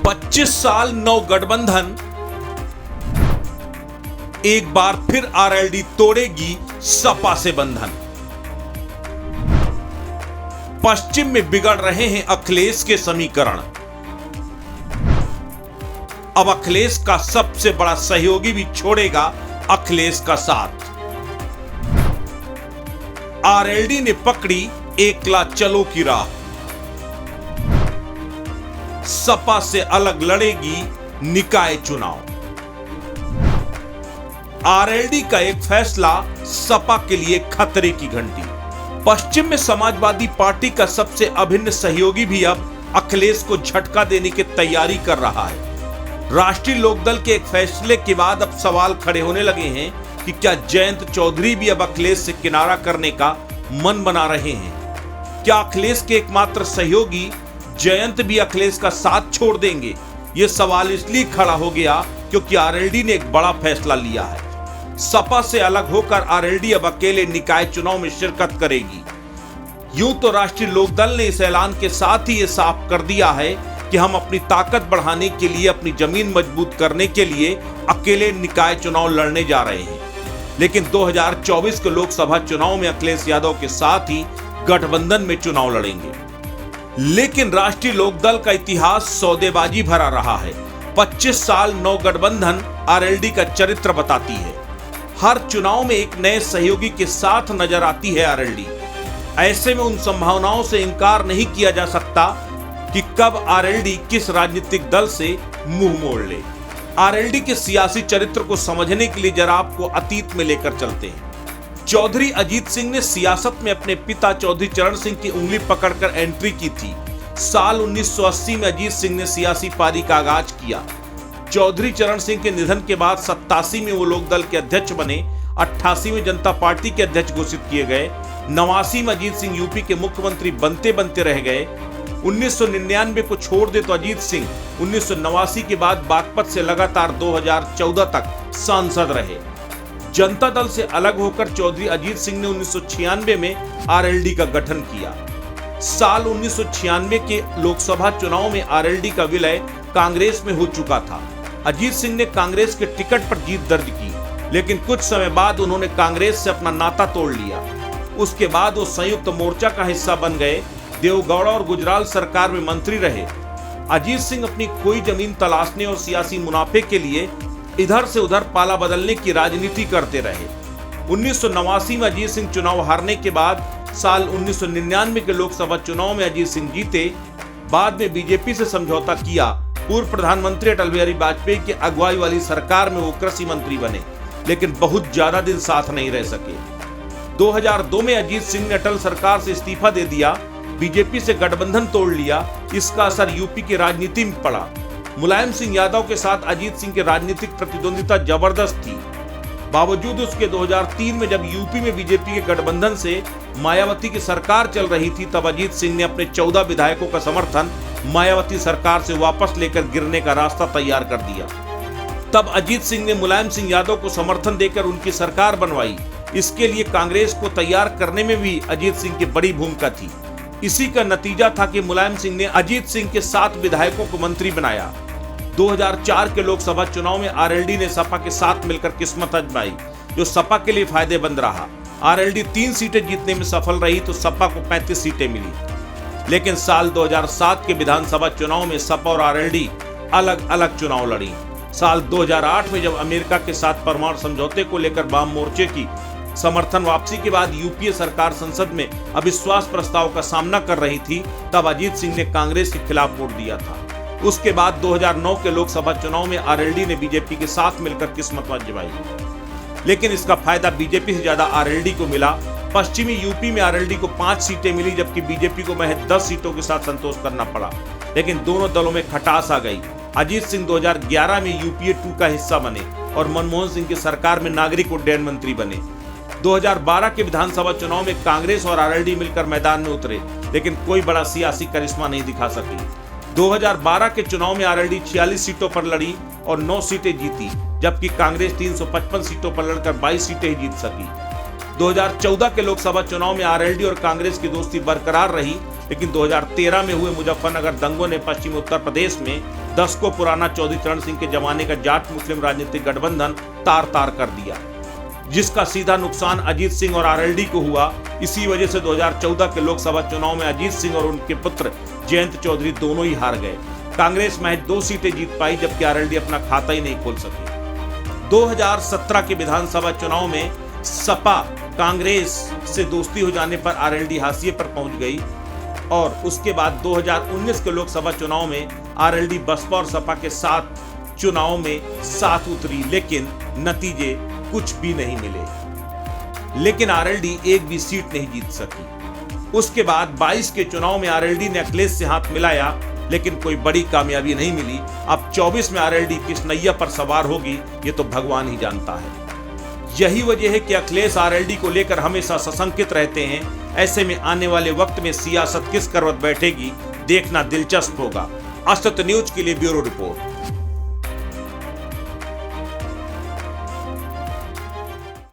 25 साल नौ गठबंधन एक बार फिर आरएलडी तोड़ेगी सपा से बंधन। पश्चिम में बिगड़ रहे हैं अखिलेश के समीकरण। अब अखिलेश का सबसे बड़ा सहयोगी भी छोड़ेगा अखिलेश का साथ। आरएलडी ने पकड़ी एकला चलो की राह। सपा से अलग लड़ेगी निकाय चुनाव। आरएलडी का एक फैसला सपा के लिए खतरे की घंटी। पश्चिम में समाजवादी पार्टी का सबसे अभिन्न सहयोगी भी अब अखिलेश को झटका देने की तैयारी कर रहा है। राष्ट्रीय लोकदल के एक फैसले के बाद अब सवाल खड़े होने लगे हैं कि क्या जयंत चौधरी भी अब अखिलेश से किनारा करने का मन बना रहे हैं। क्या अखिलेश के एकमात्र सहयोगी जयंत भी अखिलेश का साथ छोड़ देंगे। यह सवाल इसलिए खड़ा हो गया क्योंकि आरएलडी ने एक बड़ा फैसला लिया है। सपा से अलग होकर आरएलडी अब अकेले निकाय चुनाव में शिरकत करेगी। यूं तो राष्ट्रीय लोकदल ने इस ऐलान के साथ ही यह साफ कर दिया है कि हम अपनी ताकत बढ़ाने के लिए, अपनी जमीन मजबूत करने के लिए अकेले निकाय चुनाव लड़ने जा रहे हैं। लेकिन 2024 के लोकसभा चुनाव में अखिलेश यादव के साथ ही गठबंधन में चुनाव लड़ेंगे। लेकिन राष्ट्रीय लोकदल का इतिहास सौदेबाजी भरा रहा है। 25 साल नौ गठबंधन आरएलडी का चरित्र बताती है। हर चुनाव में एक नए सहयोगी के साथ नजर आती है आरएलडी। ऐसे में उन संभावनाओं से इनकार नहीं किया जा सकता कि कब आरएलडी किस राजनीतिक दल से मुंह मोड़ ले। आरएलडी के सियासी चरित्र को समझने के लिए जरा आपको अतीत में लेकर चलते हैं। चौधरी अजीत सिंह ने सियासत में अपने पिता चौधरी चरण सिंह की उंगली पकड़कर एंट्री की थी। साल 1980 में अजीत सिंह ने सियासी पारी का आगाज किया। चौधरी चरण सिंह के निधन के बाद 87 में वो लोकदल के अध्यक्ष बने। 88 में जनता पार्टी के अध्यक्ष घोषित किए गए। 89 में अजीत सिंह यूपी के मुख्यमंत्री बनते बनते रह गए। 1999 को छोड़ दे तो अजीत सिंह 1989 के बाद बागपत से लगातार 2014 तक सांसद रहे। जनता दल से अलग होकर चौधरी अजीत सिंह ने 1996 में आरएलडी का गठन किया। साल 1996 के लोकसभा चुनाव में आरएलडी का विलय कांग्रेस में हो चुका था। अजीत सिंह ने कांग्रेस के टिकट पर जीत दर्ज की, लेकिन कुछ समय बाद उन्होंने कांग्रेस से अपना नाता तोड़ लिया। उसके बाद वो संयुक्त मोर्चा का हिस्सा बन गए। देवगौड़ा और गुजराल सरकार में मंत्री रहे। अजीत सिंह अपनी खोई जमीन तलाशने और सियासी मुनाफे के लिए इधर से उधर पाला बदलने की राजनीति करते रहे। 1989 में अजीत सिंह चुनाव हारने के बाद साल 1999 के लोकसभा चुनाव में अजीत सिंह जीते। बाद में बीजेपी से समझौता किया। पूर्व प्रधानमंत्री अटल बिहारी वाजपेयी की अगुवाई वाली सरकार में वो कृषि मंत्री बने, लेकिन बहुत ज्यादा दिन साथ नहीं रह सके। 2002 में अजीत सिंह ने अटल सरकार से इस्तीफा दे दिया। बीजेपी से गठबंधन तोड़ लिया। इसका असर यूपी की राजनीति में पड़ा। मुलायम सिंह यादव के साथ अजीत सिंह की राजनीतिक प्रतिद्वंदिता जबरदस्त थी। बावजूद उसके 2003 में जब यूपी में बीजेपी के गठबंधन से मायावती की सरकार चल रही थी, तब अजीत सिंह ने अपने 14 विधायकों का समर्थन मायावती सरकार से वापस लेकर गिरने का रास्ता तैयार कर दिया। तब अजीत सिंह ने मुलायम सिंह यादव को समर्थन देकर उनकी सरकार बनवाई। इसके लिए कांग्रेस को तैयार करने में भी अजीत सिंह की बड़ी भूमिका थी। इसी का नतीजा था कि मुलायम सिंह ने अजीत सिंह के 7 विधायकों को मंत्री बनाया। 2004 के लोकसभा चुनाव में आरएलडी ने सपा के साथ मिलकर किस्मत आजमाई, जो सपा के लिए फायदेमंद रहा। आरएलडी 3 सीटें जीतने में सफल रही तो सपा को 35 सीटें मिली। लेकिन साल 2007 के विधानसभा चुनाव में सपा और आरएलडी अलग अलग चुनाव लड़ी। साल 2008 में जब अमेरिका के साथ परमाणु समझौते को लेकर वाम मोर्चे की समर्थन वापसी के बाद यूपीए सरकार संसद में अविश्वास प्रस्ताव का सामना कर रही थी, तब अजीत सिंह ने कांग्रेस के खिलाफ वोट दिया था। उसके बाद 2009 के लोकसभा चुनाव में आरएलडी ने बीजेपी के साथ मिलकर किस्मत आजमाई, लेकिन इसका फायदा बीजेपी से ज्यादा आरएलडी को मिला। पश्चिमी यूपी में आरएलडी को 5 सीटें मिली, जबकि बीजेपी को महज 10 सीटों के साथ संतोष करना पड़ा। लेकिन दोनों दलों में खटास आ गई। अजीत सिंह 2011 में यूपीए 2 का हिस्सा बने और मनमोहन सिंह की सरकार में नागरिक उड्डयन मंत्री बने। 2012 के विधानसभा चुनाव में कांग्रेस और आरएलडी मिलकर मैदान में उतरे, लेकिन कोई बड़ा सियासी करिश्मा नहीं दिखा सकी। 2012 के चुनाव में आरएलडी 46 सीटों पर लड़ी और 9 सीटें जीती, जबकि कांग्रेस 355 सीटों पर लड़कर 22 सीटें ही जीत सकी। 2014 के लोकसभा चुनाव में आरएलडी और कांग्रेस की दोस्ती बरकरार रही, लेकिन 2013 में हुए मुजफ्फरनगर दंगों ने पश्चिमी उत्तर प्रदेश में 10 को पुराना चौधरी चरण सिंह के जमाने का जाट मुस्लिम राजनीतिक गठबंधन तार तार कर दिया, जिसका सीधा नुकसान अजीत सिंह और आरएलडी को हुआ। इसी वजह से 2014 के लोकसभा चुनाव में अजीत सिंह और उनके पुत्र जयंत चौधरी दोनों ही हार गए। कांग्रेस महज 2 सीटें जीत पाई, जबकि आरएलडी अपना खाता ही नहीं खोल सकी। 2017 के विधानसभा चुनाव में सपा कांग्रेस से दोस्ती हो जाने पर आरएलडी हाशिए पर पहुंच गई और उसके बाद 2019 के लोकसभा चुनाव में आरएलडी बसपा और सपा के साथ चुनाव में साथ उतरी, लेकिन नतीजे कुछ भी नहीं मिले। लेकिन आरएलडी एक भी सीट नहीं जीत सकी। उसके बाद 22 के चुनाव में आरएलडी ने अखिलेश से हाथ मिलाया, लेकिन कोई बड़ी कामयाबी नहीं मिली। अब 24 में आरएलडी किस नैया पर सवार होगी ये तो भगवान ही जानता है। यही वजह है कि अखिलेश आरएलडी को लेकर हमेशा सशंकित रहते हैं। ऐसे में आने वाले वक्त में सियासत किस करवट बैठेगी देखना दिलचस्प होगा। आज तक न्यूज के लिए ब्यूरो रिपोर्ट।